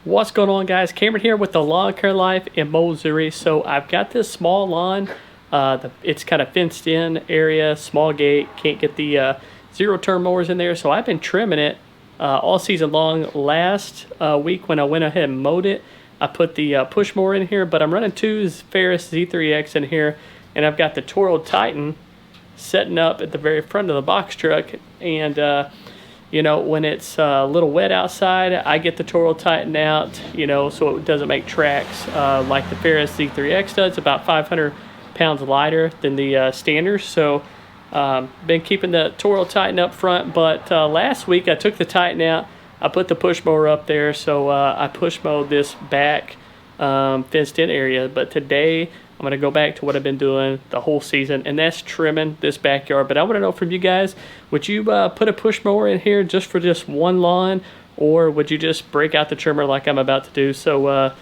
What's going on, guys? Cameron here with the Lawn Care Life in Mowssouri. So I've got this small lawn. It's kind of fenced in area, small gate, can't get the zero turn mowers in there. So I've been trimming it all season long. Last week when I went ahead and mowed it, I put the push mower in here, but I'm running two Ferris Z3X in here, and I've got the Toro Titan setting up at the very front of the box truck. And you know, when it's a little wet outside, I get the Toro Titan out, you know, so it doesn't make tracks like the Ferris Z3X does. About 500 pounds lighter than the standard. So been keeping the Toro Titan up front, but last week I took the Titan out. I put the push mower up there, so I push mowed this back fenced in area. But today I'm going to go back to what I've been doing the whole season, and that's trimming this backyard. But I want to know from you guys, would you put a push mower in here just for just one lawn, or would you just break out the trimmer like I'm about to do? So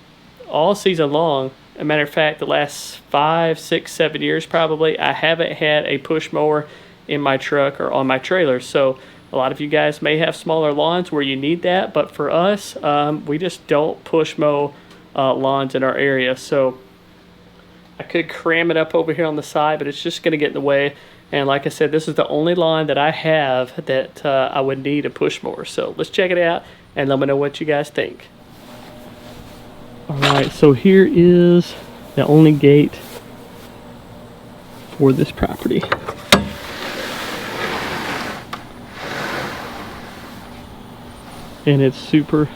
all season long, as a matter of fact, the last 5, 6, 7 years probably, I haven't had a push mower in my truck or on my trailer. So a lot of you guys may have smaller lawns where you need that, but for us, we just don't push mow lawns in our area. So I could cram it up over here on the side, but it's just going to get in the way. And like I said, this is the only lawn that I have that I would need a push mower. So let's check it out and let me know what you guys think. Alright, so here is the only gate for this property. And it's super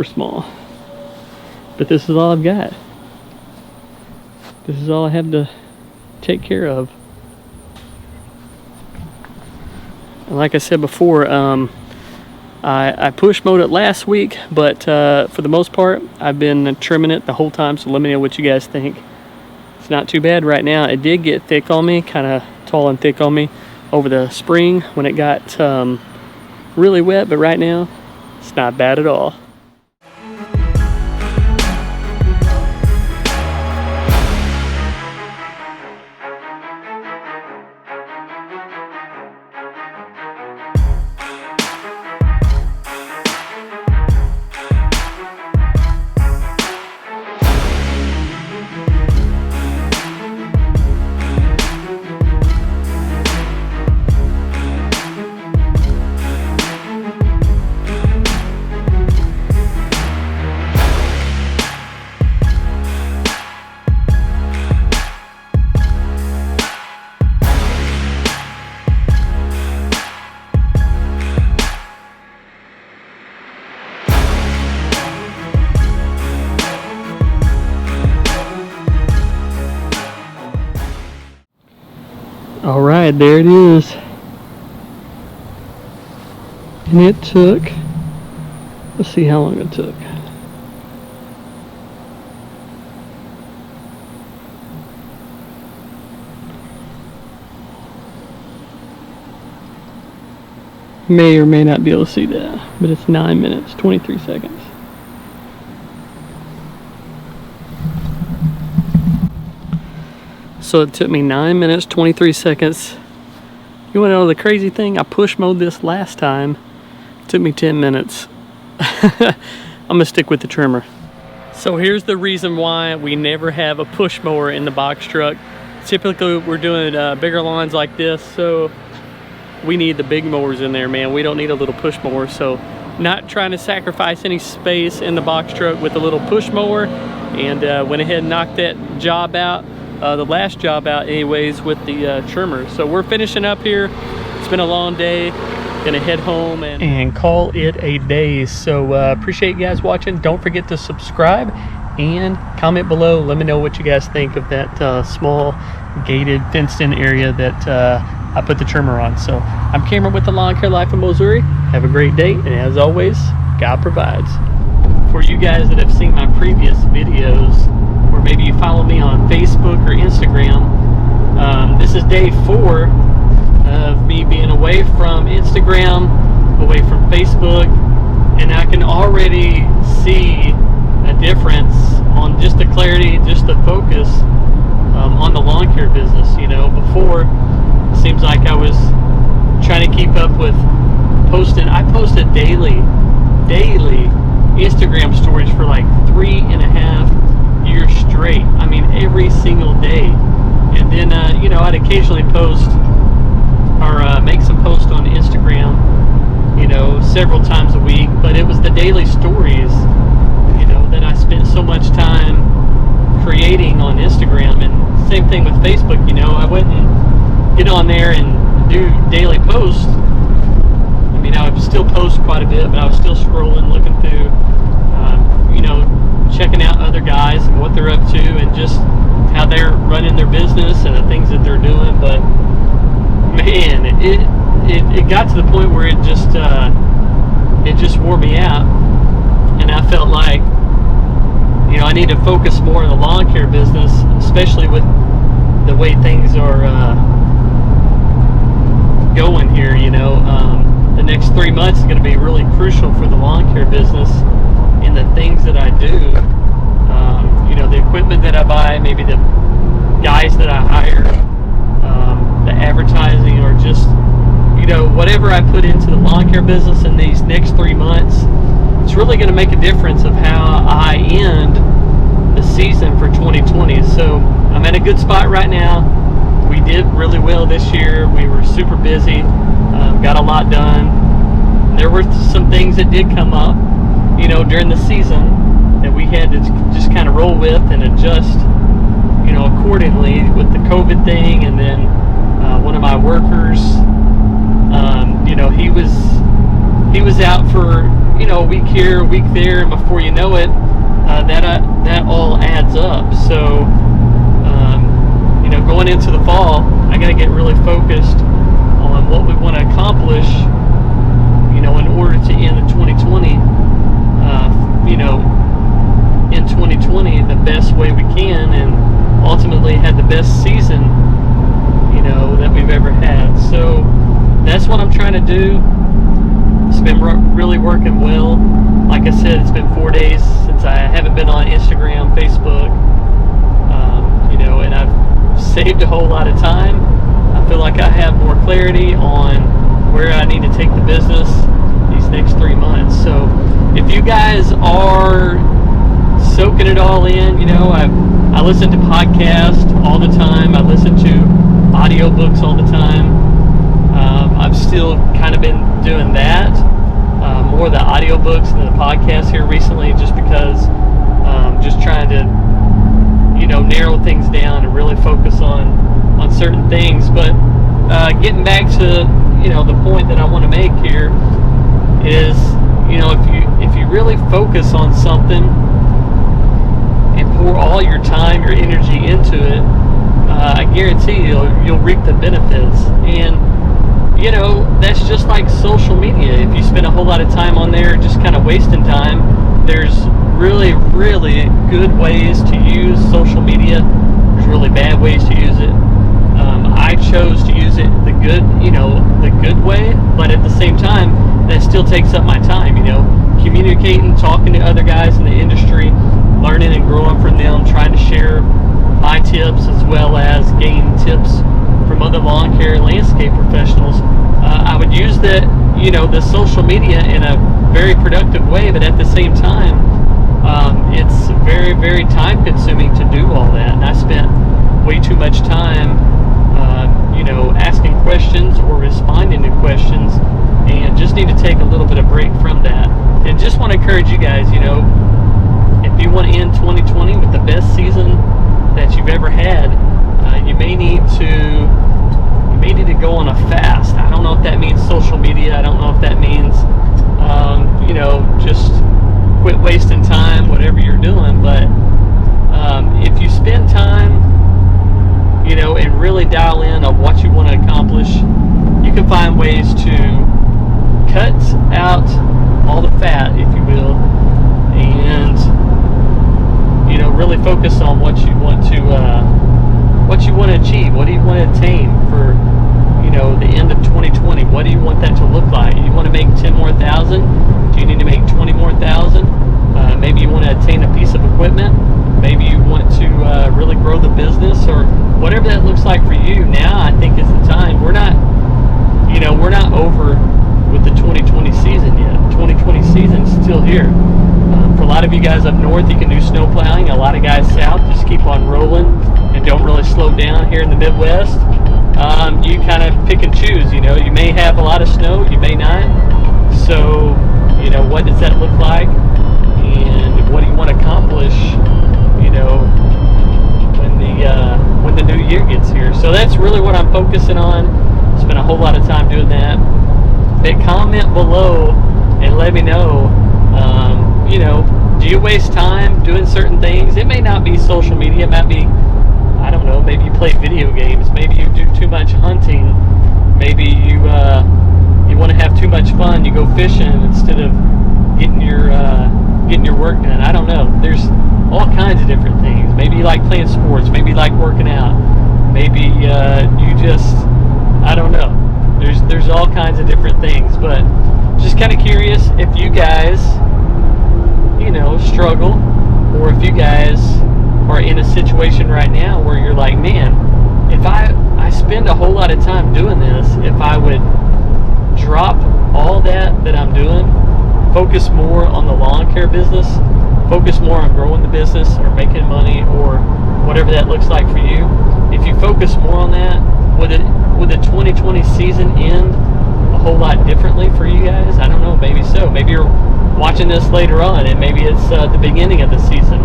small. But this is all I've got. This is all I have to take care of. And like I said before, I push mowed it last week, but for the most part, I've been trimming it the whole time, so let me know what you guys think. It's not too bad right now. It did get thick on me, kind of tall and thick on me over the spring when it got really wet, but right now, it's not bad at all. All right, there it is. And it took, let's see how long it took. May or may not be able to see that, but it's 9 minutes, 23 seconds. So it took me 9 minutes, 23 seconds. You want to know the crazy thing? I push mowed this last time. It took me 10 minutes. I'm gonna stick with the trimmer. So here's the reason why we never have a push mower in the box truck. Typically we're doing bigger lawns like this, so we need the big mowers in there, man. We don't need a little push mower. So not trying to sacrifice any space in the box truck with a little push mower, and went ahead and knocked that job out. The last job out anyways with the trimmer. So we're finishing up here. It's been a long day. Gonna head home and call it a day. So appreciate you guys watching. Don't forget to subscribe and comment below. Let me know what you guys think of that small gated fenced in area that I put the trimmer on. So I'm Cameron with the Lawn Care Life in Mowssouri. Have a great day, and as always, God provides. For you guys that have seen my previous videos, or maybe you follow me on Facebook or Instagram, this is day 4 of me being away from Instagram, away from Facebook, and I can already see a difference on just the clarity, just the focus on the lawn care business. You know, before it seems like I was trying to keep up with posting. I posted daily Instagram stories for like 3.5 years straight. I mean, every single day. And then, I'd occasionally post or make some posts on Instagram, several times a week. But it was the daily stories, that I spent so much time creating on Instagram. And same thing with Facebook. I wouldn't get on there and do daily posts. I mean, I would still post quite a bit, but I was still scrolling, looking through, checking out other guys and what they're up to, and just how they're running their business and the things that they're doing. But man, it got to the point where it just wore me out, and I felt like I need to focus more on the lawn care business, especially with the way things are going here. The next 3 months is going to be really crucial for the lawn care business and the things that I do. The equipment that I buy, maybe the guys that I hire, the advertising, or just whatever I put into the lawn care business in these next 3 months, it's really going to make a difference of how I end the season for 2020. So I'm at a good spot right now. We did really well this year. We were super busy, got a lot done. There were some things that did come up, during the season that we had to just kind of roll with and adjust, accordingly with the COVID thing. And then one of my workers, he was out for a week here, a week there, and before you know it, that all adds up. So going into the fall, I got to get really focused on what we want to accomplish, in order to end the 2020, in 2020 the best way we can, and ultimately have the best season, that we've ever had. So that's what I'm trying to do. It's been really working well. Like I said, it's been 4 days since I haven't been on Instagram, Facebook, and I've saved a whole lot of time. I feel like I have more clarity on where I need to take the business these next 3 months. So if you guys are soaking it all in, I listen to podcasts all the time. I listen to audiobooks all the time. I've still kind of been doing that, more the audiobooks than the podcasts here recently, just because just trying to narrow things down and really focus on certain things. But getting back to the point that I want to make here is, if you really focus on something and pour all your time, your energy into it, I guarantee you'll reap the benefits. And that's just like social media. If you spend a whole lot of time on there just kind of wasting time, there's really, really good ways to use social media. There's really bad ways to use it. I chose to use it the good way, but at the same time, that still takes up my time. Communicating, talking to other guys in the industry, learning and growing from them, trying to share my tips as well as gain tips from other lawn care landscape professionals. I would use the social media in a very productive way, but at the same time, it's very, very time consuming to do all that. And I spent way too much time, asking questions or responding to questions, and just need to take a little bit of break from that. And just want to encourage you guys, if you want to end 2020 with the best season that you've ever had, you may need to go on a fast. I don't know if that means social media. I don't know if that means, just quit wasting time, whatever you're doing. But if you spend time, and really dial in on what you want to accomplish, you can find ways to cut out all the fat, if you will, and really focus on what you want to achieve. What do you want to attain for the end of 2020? What do you want that to look like? You want to make 10 more thousand? Do you need to make 20 more thousand? Maybe you want to attain a piece of equipment. Maybe you want to really grow the business, or whatever that looks like for you. Now I think is the time. We're not over with the 2020 season yet. For a lot of you guys up north, you can do snow plowing. A lot of guys south just keep on rolling and don't really slow down. Here in the Midwest, you kind of pick and choose. You know, you may have a lot of snow, you may not. So, you know, what does that look like, and what do you want to accomplish, you know, when the new year gets here? So that's really what I'm focusing on. Spent a whole lot of time doing that. But comment below and let me know, you know, do you waste time doing certain things? It may not be social media. It might be, I don't know, maybe you play video games. Maybe you do too much hunting. Maybe you want to have too much fun. You go fishing instead of getting your work done. I don't know. There's all kinds of different things. Maybe you like playing sports. Maybe you like working out. Maybe you just, I don't know. There's all kinds of different things. But just kind of curious if you guys, you know, struggle, or if you guys are in a situation right now where you're like, man, if I spend a whole lot of time doing this, if I would drop all that I'm doing, focus more on the lawn care business, focus more on growing the business or making money or whatever that looks like for you. If you focus more on that, would the 2020 season end a whole lot differently for you guys? I don't know, maybe so. Maybe you're watching this later on and maybe it's the beginning of the season.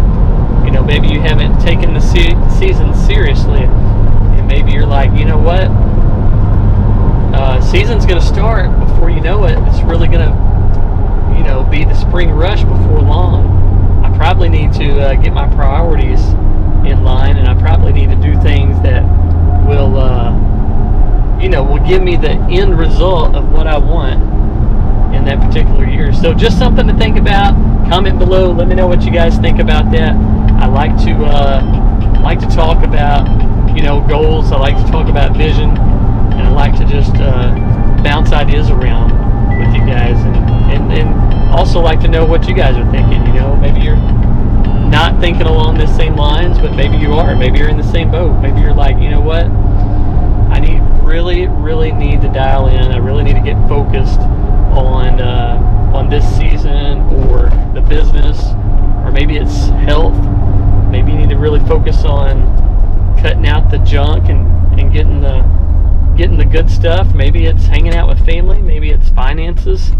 You know, maybe you haven't taken the season seriously, and maybe you're like, you know what, season's gonna start before you know it. It's really gonna, you know, be the spring rush before long. I probably need to get my priorities in line, and I probably need to do things that will, you know, will give me the end result of what I want in that particular year. So just something to think about. Comment below. Let me know what you guys think about that. I like to talk about, you know, goals. I like to talk about vision, and I like to just bounce ideas around with you guys, and also like to know what you guys are thinking. You know, maybe you're not thinking along the same lines, but maybe you are. Maybe you're in the same boat. Maybe you're like, you know what, I really need to dial in. I really need to get focused on this season or the business, or maybe it's health. Maybe you need to really focus on cutting out the junk and getting the good stuff. Maybe it's hanging out with family. Maybe it's finances.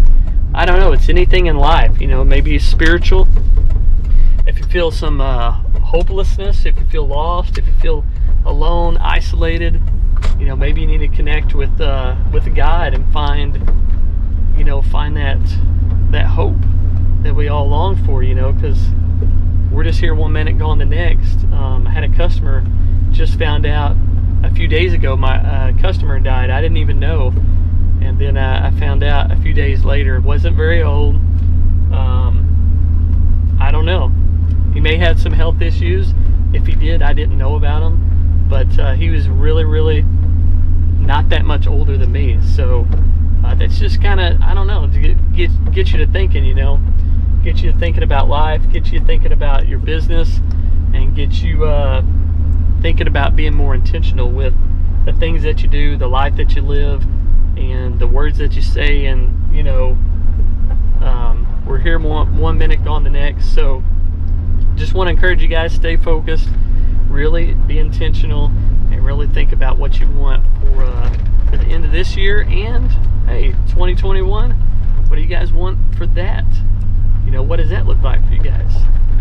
I don't know. It's anything in life. You know, maybe it's spiritual. If you feel some hopelessness, if you feel lost, if you feel alone, isolated, you know, maybe you need to connect with God and find that hope that we all long for. You know, because we're just here one minute, gone the next. I had a customer, just found out a few days ago my customer died. I didn't even know, and then I found out a few days later. It wasn't very old. I don't know. He may have some health issues. If he did, I didn't know about them. But he was really not that much older than me. So that's just kind of, I don't know, to get you to thinking, you know. Get you thinking about life, get you thinking about your business, and get you thinking about being more intentional with the things that you do, the life that you live, and the words that you say. And, you know, we're here one minute, gone the next. So just want to encourage you guys, stay focused, really be intentional, and really think about what you want for the end of this year. And hey, 2021, what do you guys want for that? You know, what does that look like for you guys?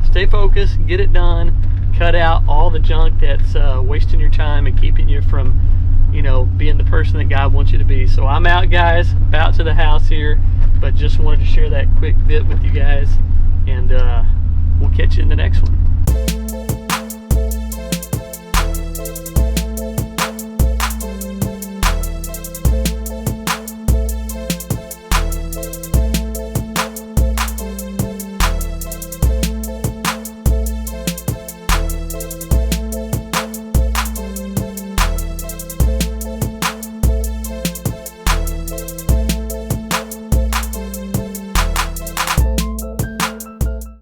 Stay focused, get it done, cut out all the junk that's wasting your time and keeping you from, you know, being the person that God wants you to be. So I'm out, guys, about to the house here, but just wanted to share that quick bit with you guys, and we'll catch you in the next one.